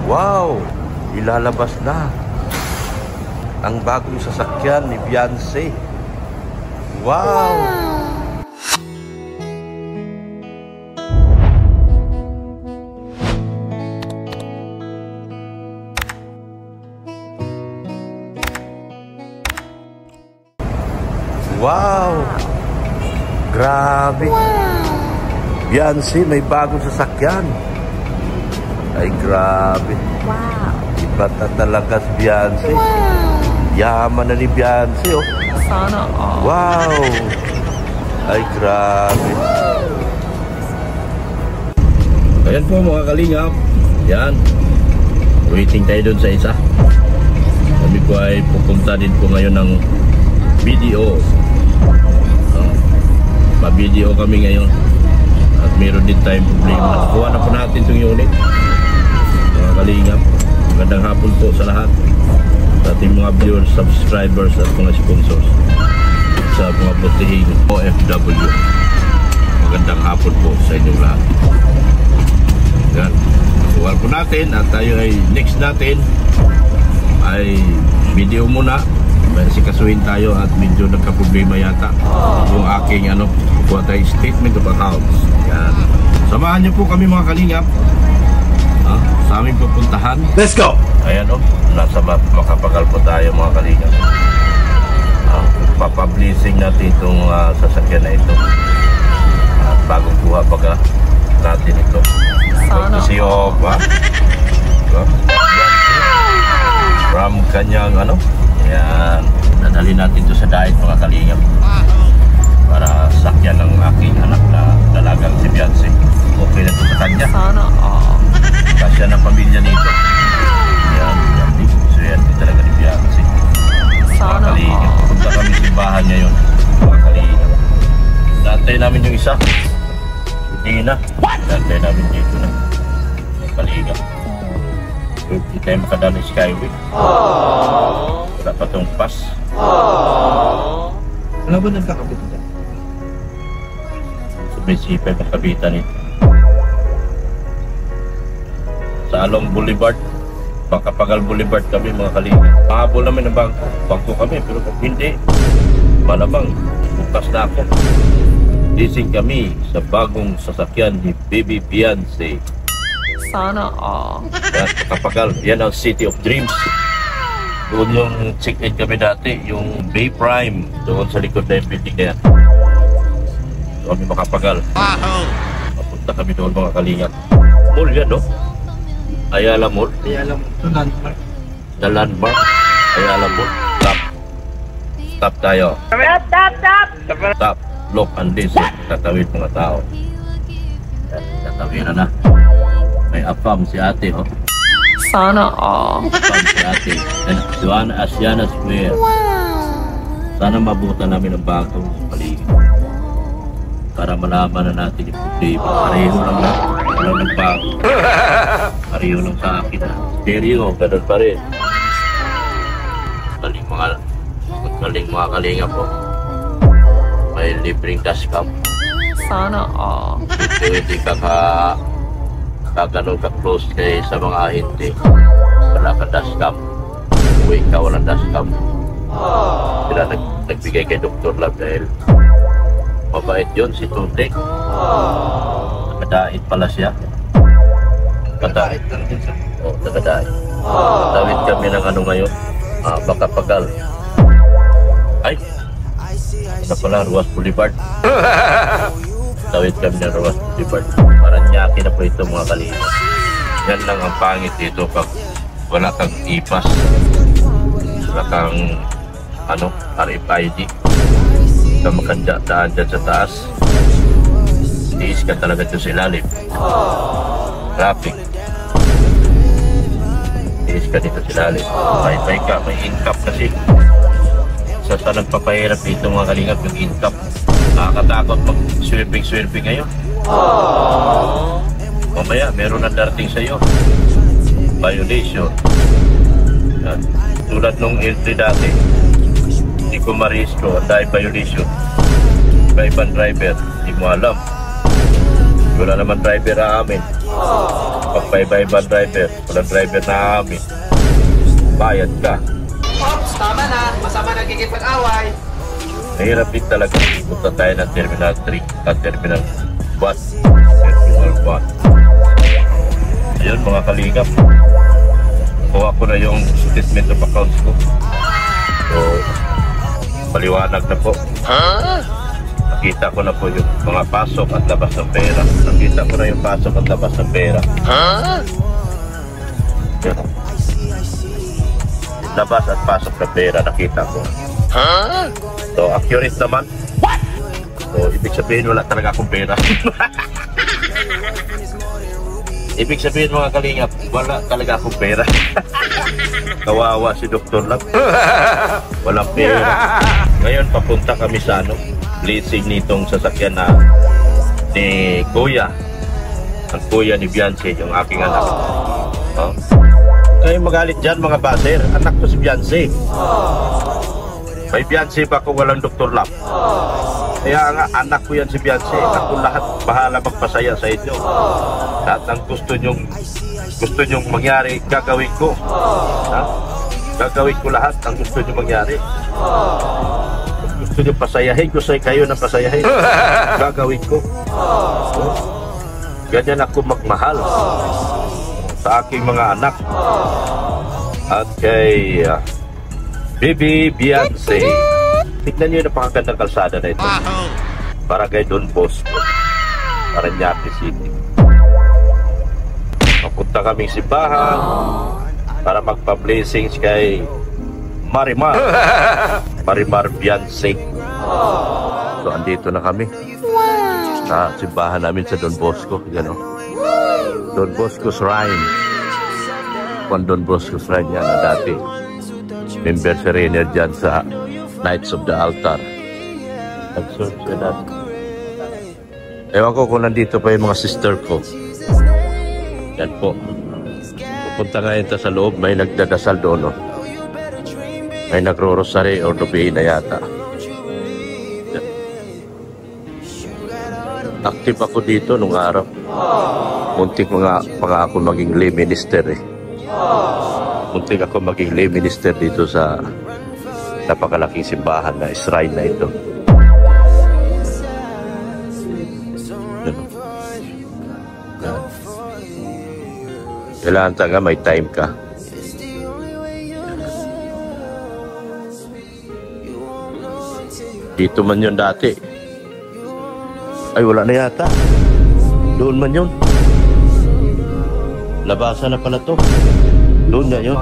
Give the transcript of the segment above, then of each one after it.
Wow! Ilalabas na ang bagong sasakyan ni Beyonce. Wow! Wow! Grabe! Beyonce, may bagong sasakyan. Ay, grabe. Wow! Iba na talaga si Beyonce. Yaman na ni Beyonce, oh. Sana all. Wow! Ay, grabe. Ayan po mga kalingap. Yan. Waiting tayo dun sa isa. Kami po ay pupunta din po ngayon ng video. Pa-video kami ngayon. At meron din tayong problema. Kuha na po natin itong unit. Mga kalingap. Magandang hapon po sa lahat. Sa ating mga viewers, subscribers at mga sponsors. Sa mga butihing OFW. Magandang hapon po sa inyong lahat. Yan. Kuha po natin at tayo ay next natin ay video muna. Kasi kasuhin tayo at medyo nagka-problema yata yung aking kuha tayo statement of accounts. Yan. Samahan niyo po kami mga kalingap sa aming pupuntahan. Let's go! Ayan nasa Makapagal po tayo mga kalingap. Papublishing natin itong sasakyan na ito. At bagong kuha baga natin ito. Kasi from kanyang yan, nadali natin ito sa diet mga kalingap para sakyan ng aking anak na dalagang si Beyonce. Okay na ito sa kanya. Sana Kasya ng pamilya nito. Yan, so yan talaga ni Beyonce. Mga kalingap, punta kami simbahan ngayon mga kalingap. Dantay namin yung isa. Hindi na. Dantay namin dito na mga kalingap. Hindi tayo makadali Skyway. Wala pa itong pass. Wala ba nagkakabit dyan? Sumisipa yung kabitan ito. Sa Along Boulevard, Makapagal Boulevard kami mga kalingap. Mahabol namin ng bangko kami, pero kung hindi, malamang bukas na ako. Gising kami sa bagong sasakyan ni Baby Beyonce. Sana all. Yan, Makapagal, yan ang City of Dreams. Doon yung check-in kami dati, yung Bay Prime, doon sa likod na yung building na yan. Doon kami Makapagal. Mapunta kami doon mga kalingap. Mall yan, no? Ayala Mall. Ayala Mall. Ito landmark. The landmark. Ayala Mall. Stop. Stop tayo. Stop. Look and listen. Tatawid mga tao. Tatawid na. May afam si ate, Sana all. Afam si ate. Juan Asiana Square. Sana mabutan namin ang bagong paligid. Para malaman na natin yung problema. Pareho lang na. Walang nagbago. Pareho lang sa akin. Stereo, ganun pa rin. Galing mga kalinga po. May libreng dashcam. Sana all. Hindi ka kagano'n ka-close kay sa mga ahente. Wala ka dashcam. Kung ikaw walang dashcam. Sila nagbigay kay Dr. Love dahil mabait yun si Tuntek. Nakadait pala siya. Nakadait. Oo, nakadait. Tawid kami ng ngayon. Makapagal. Ay! Ito pala, Ruas Boulevard. Tawid kami ng Ruas Boulevard. Paranaque na po ito mga kalingap. Yan lang ang pangit dito pag wala kang ipas. Wala kang RFID. Ka makadaan dyan sa taas. Tiis ka talaga dyan sa ilalim. Traffic. Tiis ka dito sa ilalim. May ka, may income kasi. Sa nagpapahirap dito mga kalingap yung income. Nakakatakot mag-swerving ngayon. Mamaya meron na darating sa iyo. Violation. Yan. Tulad nung entry dati, hindi ko ma-rehistro dahil violation. Ibang driver, hindi mo alam. Wala naman driver amin. pagpaiba-iba driver. Walang driver namin. Bayad ka. Ops, tama na. Masama nagkikipag-away. Mahirap din talaga. Punta tayo ng Terminal 3 at Terminal 1. Terminal 1. Ayun mga kalingap. Kuha ko na yung statement of accounts ko. So, paliwanag na po. Nakita ko na po yung mga pasok at labas ng pera. Nakita ko na yung pasok at labas ng pera. Yan. Labas at pasok ng pera, nakita ko. So, accurate naman. So, ibig sabihin wala talaga akong pera. Ibig sabihin mga kalingap, wala talaga akong pera. Kawawa si Dr. Lab. Walang pera. Ngayon, papunta kami sa blessing nitong sasakyan na ni Kuya. Ang kuya ni Beyonce, yung aking anak. Kayo magalit dyan mga baser. Anak ko si Beyonce. May Beyonce pa kung walang Dr. Lab. Kaya nga, anak ko yan si Beyonce. Ako lahat bahala magpasaya sa inyo. Lahat ng gusto nyong mangyari, gagawin ko. Ha? Gagawin ko lahat ang gusto nyong mangyari. Gusto nyo pasayahin ko sa kayo na pasayahin. Gagawin ko. Ganyan ako magmahal sa aking mga anak. At kay Baby Beyonce. Tignan nyo yung napakagandang kalsada na ito. Para kay Don Bosco. Parañaque City. Mapunta kaming simbahan para magpa-blessings kay Marimar. Marimar Beyonce. So, andito na kami. Sa simbahan namin sa Don Bosco. Yan o. Don Bosco Shrine. Kung Don Bosco Shrine yan na dati. Member si Rainer dyan sa Knights of the Altar. Nag-search ka dati. Ewan ko kung nandito pa yung mga sister ko. Yan po. Pupunta ngayon ta sa loob. May nagdadasal doon. No? May nagro-rosary or lubihin na yata. Yan. Active ako dito nung araw. Muntik mga ako maging lay minister eh. Muntik ako maging lay minister dito sa napakalaking simbahan na shrine na ito. Kailangan talaga may time ka. Dito man yun dati. Ay, wala na yata. Doon man yun. Labasan na pala to. Doon na yun.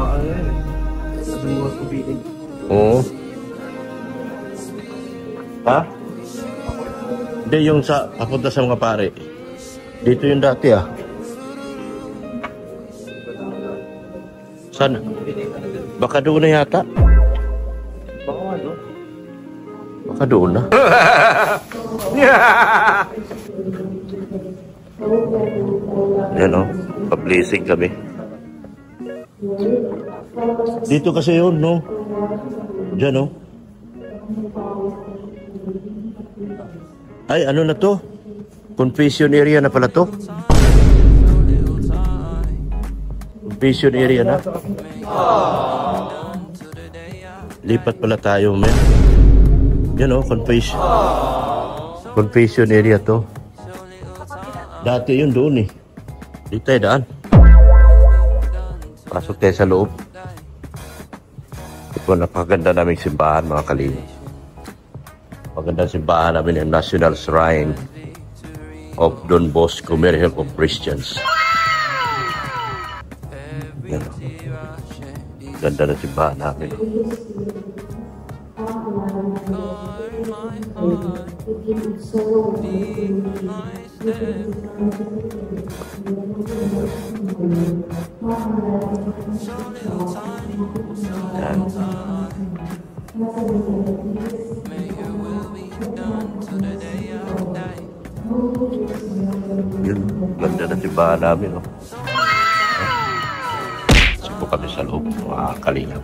Oo. Ha? Hindi, yung sa papunta sa mga pare. Dito yung dati ah. Sana? Baka doon na yata. Baka doon na. Yan o. Pa-blessing kami. Dito kasi yun, no? Diyan, no? Ay, ano na to? Confession area na pala to. Confession area na. Lipat pala tayo, men. Yan, no? Confession. Confession area to. Dati yun doon, eh. Dito tayo daan. Pasok tayo sa loob. Ito, napakaganda naming simbahan, mga kalingap. Magandang simbahan namin yung National Shrine of Don Bosco, Miracle of Christians. Yan. Ganda na simbahan namin. Yan. Yun, ganda na simbahan namin, no? Sipo kami sa loob, mga kalingap.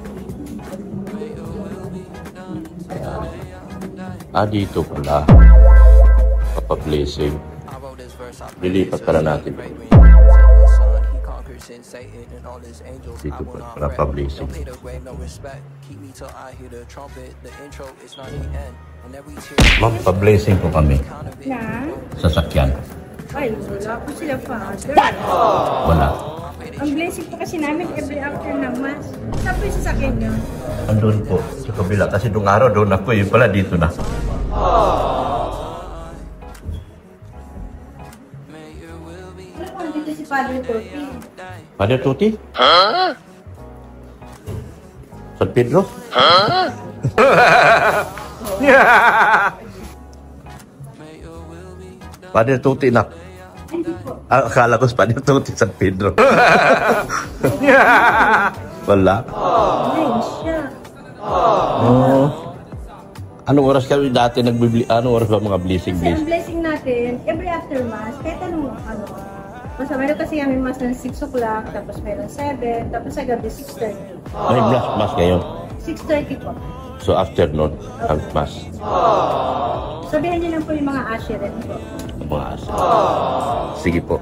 Dito pala. Papa-blessing. Lilipat pala natin. Dito po, para pa-blessing. Ma'am, pa-blessing po kami. Na? Sasakyan. Ay, wala po sila father. Wala. Ang blessing po kasi namin every after ng mass. Saan po yung sasakyan nyo? Andun po, sa kabila. Kasi nung araw doon ako, yun pala dito na. Ano po, dito si Father Tuti? Father Tuti? San Pedro? Father Tuti na. Hindi po. Akala ko Father Tuti San Pedro. Wala. Ay, siya. Oh. Anong oras kami dati nagbibili? Anong oras ba mga blessing? Kasi ang blessing natin, every after mass, kahit anong ano. Basta meron kasi kami mass ng 6 o'clock, tapos meron 7, tapos sa gabi 6:30. May mass ngayon. 6:30 po. So afternoon, ang mass. Sabihan niyo lang po yung mga asherin po. Mga asa. Sige po.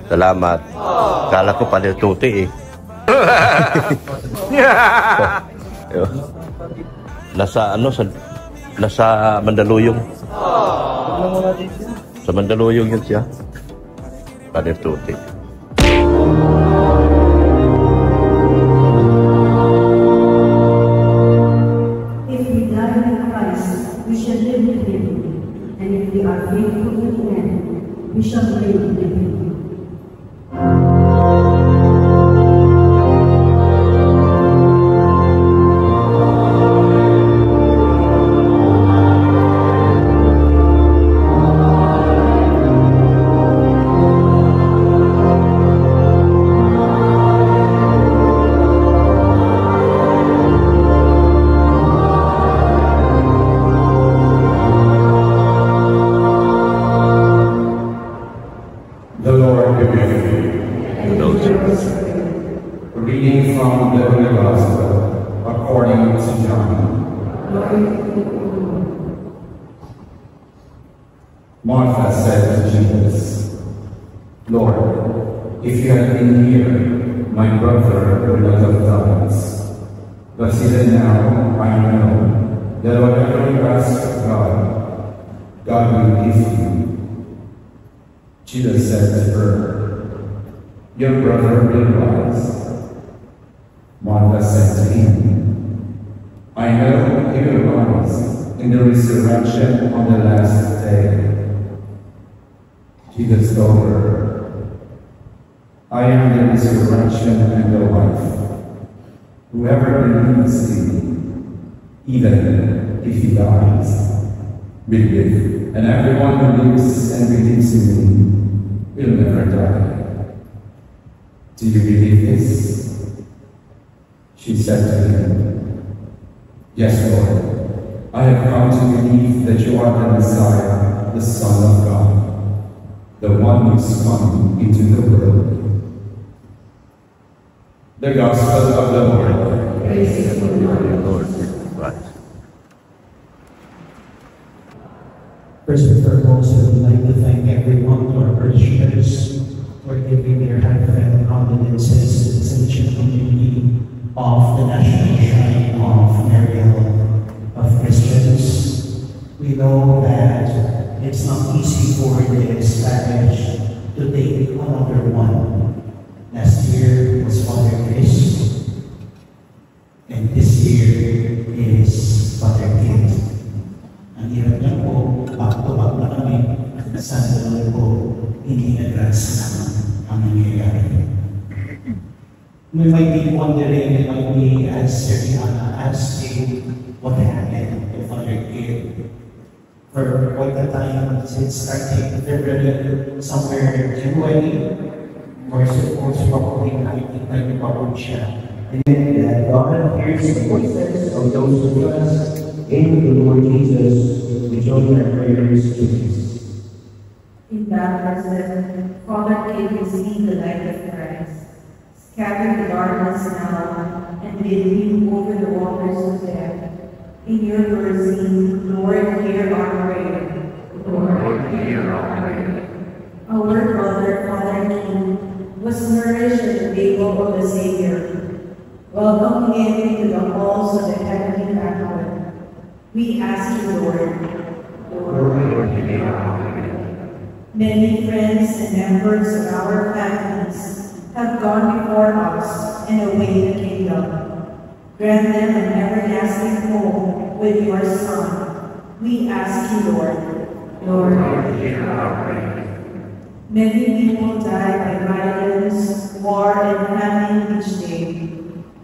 Salamat. Kala ko Father Tuti eh. Nasa ano nasa Mandaluyong. Sa Mandaluyong yun siya. Father Tuti. If we die in Christ, we shall live with Him. And if we are faithful to the end, we shall reign with Him. The Lord be with you. Reading from the Holy Gospel according to John. Martha said to Jesus, Lord, if you had been here, my brother would not have died. But even now I know that whatever you ask of God, God will give you. Jesus said to her, your brother will rise. Martha said to him, I know he will rise in the resurrection on the last day. Jesus told her, I am the resurrection and the life. Whoever believes in me, even if he dies, will live. And everyone who lives and believes in me will never die. Do you believe this? She said to him, Yes, Lord. I have come to believe that you are the Messiah, the Son of God, the one who is coming into the world. The Gospel of the Lord. Praise to you, Lord. Right. First and foremost, I would like to thank everyone, our parishioners, for giving their heartfelt condolences to the Salesian community of the National Shrine of Mariel of Christians. We know that it's not easy for this parish to take another one. Last year was Father Chris, and this year is Father Kate. Ang hirap niya po, back-to-back na kami, at sana naman po, hindi nag-rats naman ang nangyayari. We might be wondering, like me as Seriana, asking what happened to Father Kate. For quite a time since starting February, somewhere January, or supposed probably 1994 siya. And that God hears the voices of those who trust in the Lord Jesus. We join our prayers to this. In that person, Father Kate will see the light of Christ, scatter the darkness now, and lead him over the waters of death. In your mercy, Lord, hear our prayer. Lord, hear our prayer. Our brother, Father King, was nourished at the table of the Savior. Welcome him into the halls of the heavenly banquet. We ask you, Lord. Many friends and members of our families have gone before us and await the kingdom. Grant them an everlasting home with your Son. We ask you, Lord. Many people die by violence, war, and famine each day.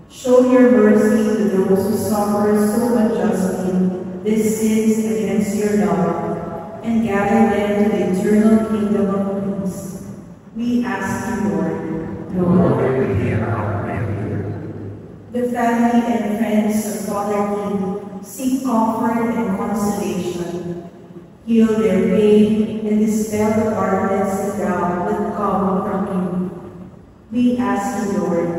Show your mercy to those who suffer so unjustly these sins against your love, and gather them to the eternal kingdom of peace. We ask you, Lord. The family and friends of Father King seek comfort and consolation. Heal their pain and dispel the darkness and doubt that come from you. We ask you, Lord.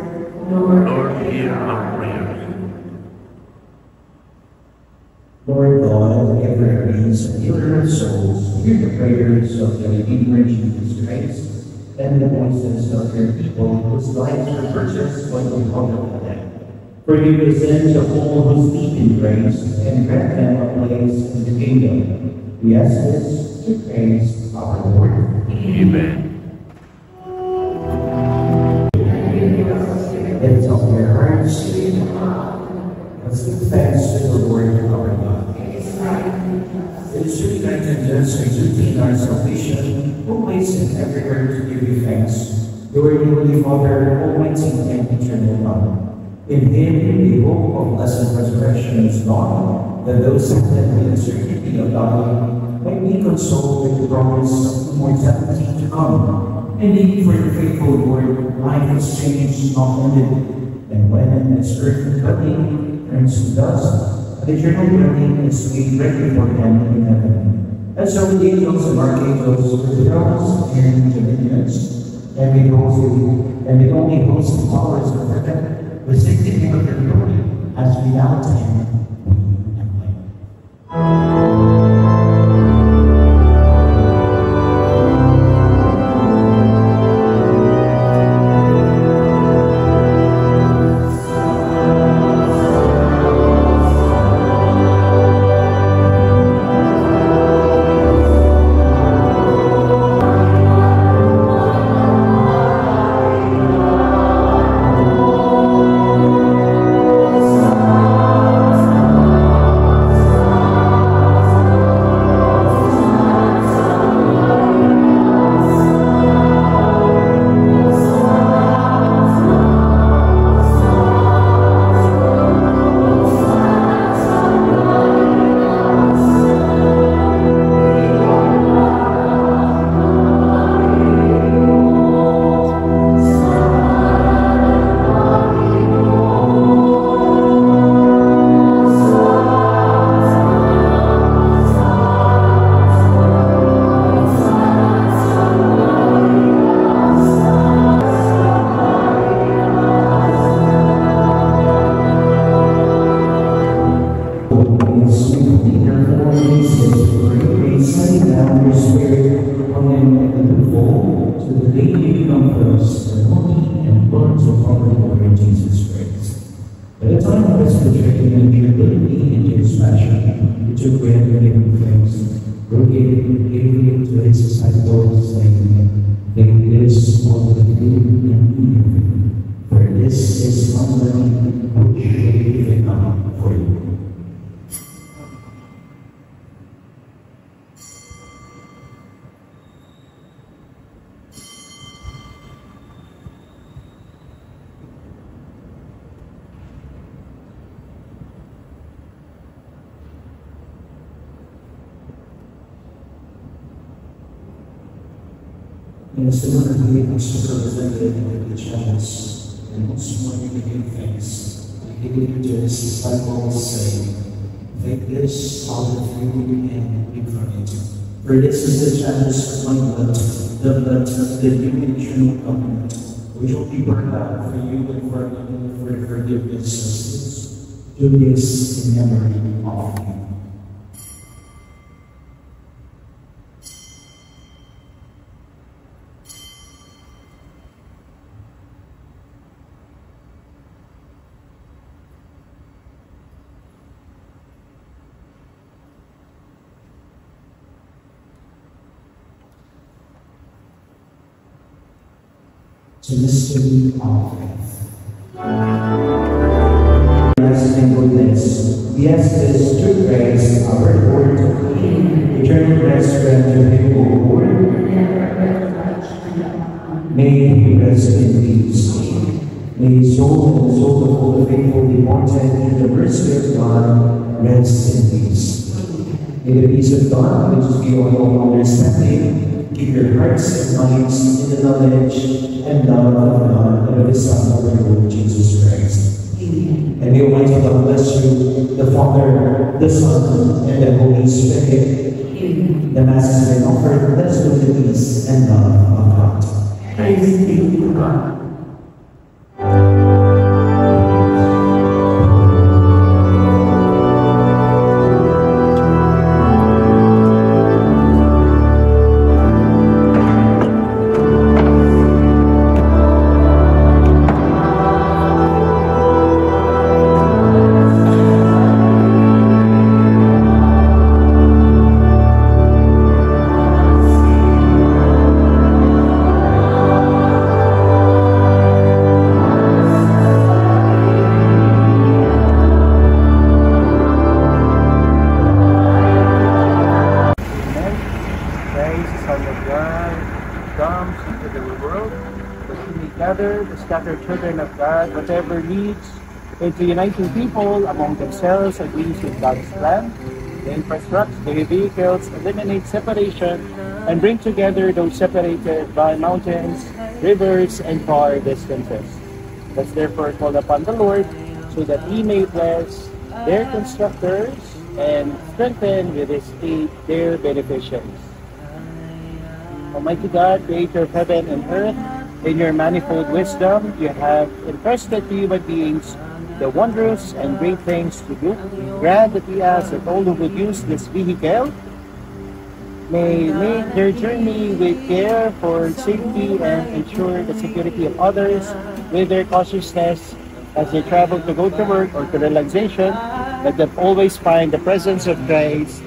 Lord God, ever means of healer of souls, hear the prayers of the Redeemer Jesus Christ, and the voices of your people whose lives were purchased by the blood of them. Forgive the sins of all who sleep in grace, and grant them a place in the kingdom. We ask this to praise our Lord. Amen. Lift up your hearts. Let's give thanks to the Lord our God. It is truly kind and just and duty in our salvation, always and everywhere to give you thanks. Your Heavenly Father, Almighty and eternal God. In Him, the hope of blessed resurrection is dawned, that those who live in the certainty of dying might be consoled with the promise of immortality to come. Indeed, for the faithful Lord, life is changed, not ended. And when its earthly body turns to dust, the eternal dwelling is made ready for them in heaven. And so the angels and archangels, with thrones and dominions, and the only hosts and powers of heaven, with singing of their glory, as without end we and life. In a similar way, we represented in the chalice, and once more we give you thanks. We give you to his disciples, saying, take this out of you and drink from it. For this is the chalice of my blood, the blood of the new and eternal covenant, which will be poured out for you and for me for the forgiveness of sins. Do this in memory of me. So mystery of faith. Blessed and goodness, yes, this true Christ, our Lord, eternal rest grant to him, O Lord. May he rest in peace. May his soul and the soul of all the faithful departed in the mercy of God rest in peace. May the peace of God, which is beyond all understanding, keep your hearts and minds in the knowledge and love of God and of his Son, our Lord Jesus Christ. Amen. And may Almighty God bless you, the Father, the Son, and the Holy Spirit. Amen. The Mass has been offered. Let's go to the peace and love of God. Praise be to God. The scattered children of God, whatever leads into uniting people among themselves agrees with God's plan. They infrastructure the vehicles, eliminate separation, and bring together those separated by mountains, rivers, and far distances. Let's therefore call upon the Lord so that He may bless their constructors and strengthen with His aid their beneficiaries. Almighty God, creator of heaven and earth, in your manifold wisdom, you have entrusted to human beings the wondrous and great things to do. Grant that we ask that all who would use this vehicle may make their journey with care for safety and ensure the security of others with their cautiousness as they travel to go to work or to relaxation, that they always find the presence of Christ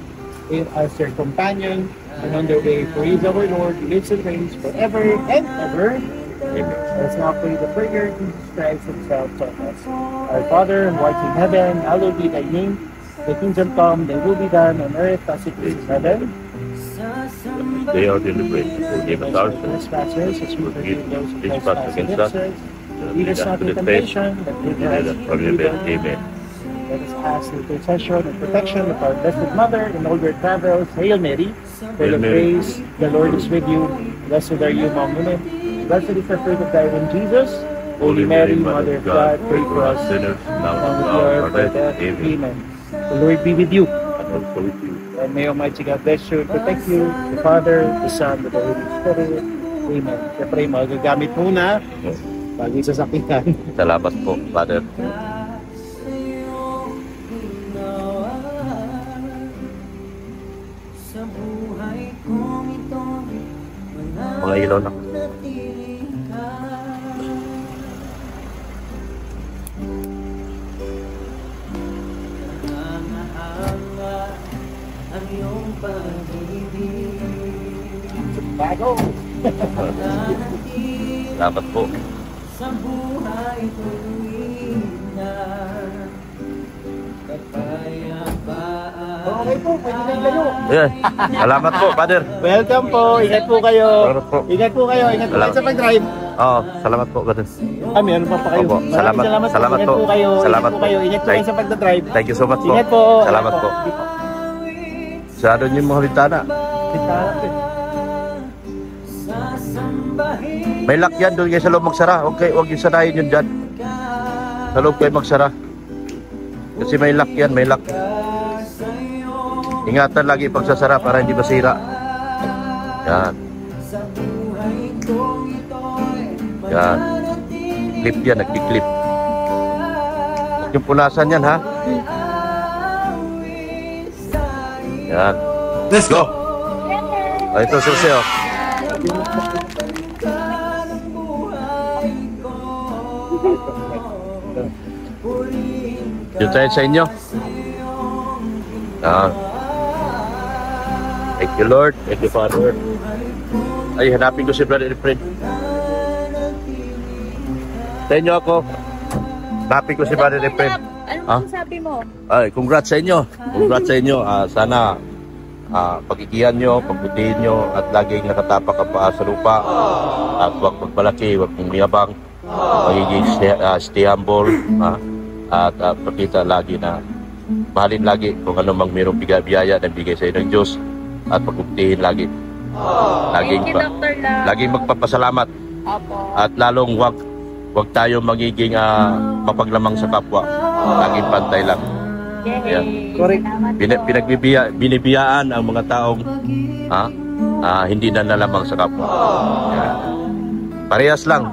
as their companion and on their way. For He is our Lord, who lives and reigns forever and ever. Amen. Let's now pray the prayer Jesus Christ Himself taught us. Our Father, who art in heaven, hallowed be Thy name. Thy kingdom come, Thy will be done on earth as it is in heaven. They are in the bread, forgive us our sins. Trespasses, as we forgive those who Trespass against us. Lead us not into temptation, but deliver us from evil. Amen. Let us ask the intercession and protection of our Blessed Mother in all your travels. Hail Mary, full of grace, the Lord is with you. Blessed are you among women. Blessed is the fruit of thy womb, Jesus. Holy Mary, Mother of God, pray for us sinners, now and at the hour of our death. Amen. The Lord be with you. And also with you. And may Almighty God bless you and protect you, the Father, the Son, and the Holy Spirit. Amen. Siyempre, magagamit muna bago sasakyan. Salamat po, Father. Mga ilaw na. Bago! Salamat po. Okay po, pwede na kayo. Ayan. Salamat po, Father. Welcome po, ingat po kayo. Salamat po. Ingat po kayo, ingat po kayo sa pag-drive. Oo, salamat po, Father. Meron pa kayo. Opo, salamat. Salamat Ingat po. po kayo. Salamat Ingat po po. kayo. Ingat po kayo sa pag-drive. Thank you so much po. Ingat po. Salamat po. Sarado niyo yung mga bintana. May lock yan, doon kayo sa loob magsara. Okay, huwag yung sarayin yun dyan. Sa loob kayo magsara. Kasi may lock yan, may lock. Ingatan lagi pagsasara para hindi masira. Yan. Yan. Clip yan, nagki-clip. Huwag yung punasan yan, ha? Yan. Let's go! Ito susi, oh. Yung tayo sa inyo. Yan. Thank you, Lord. Thank you, Father. Ay, hanapin ko si Brother Efren. Sa inyo ako. Happy ko si Brother Efren. Ano sabi mo? Ay, congrats sa inyo. Congrats sa inyo. Sana pagigihan nyo, pagbutihin nyo, at laging nakatapak ka pa sa lupa. At huwag magpalaki, huwag mong miyabang. Magiging stay humble. At pakita lagi na mahalin lagi kung ano mang mayroong biyaya na bigay sa inyo ng Diyos. At pagbutihin lagi. Laging magpapasalamat. At lalong huwag tayo magiging mapaglamang sa kapwa. Laging pantay lang. Yan. Correct. Binibiyaan ang mga taong hindi na nalamang sa kapwa. Yan. Parehas lang.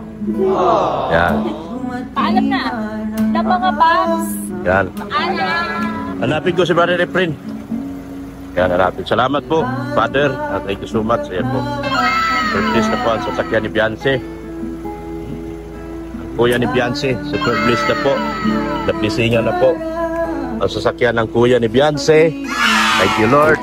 Yan. Paalam na. Na mga paps. Yan. Hanapin ko si Brother Efren. Yan, hanapin. Salamat po, Father. Thank you so much. Ayan po. Surprise na po ang sasakyan ni Beyonce. Kuya ni Beyonce. Surprise na po. Napisingan na po ang sasakyan ng kuya ni Beyonce. Thank you, Lord.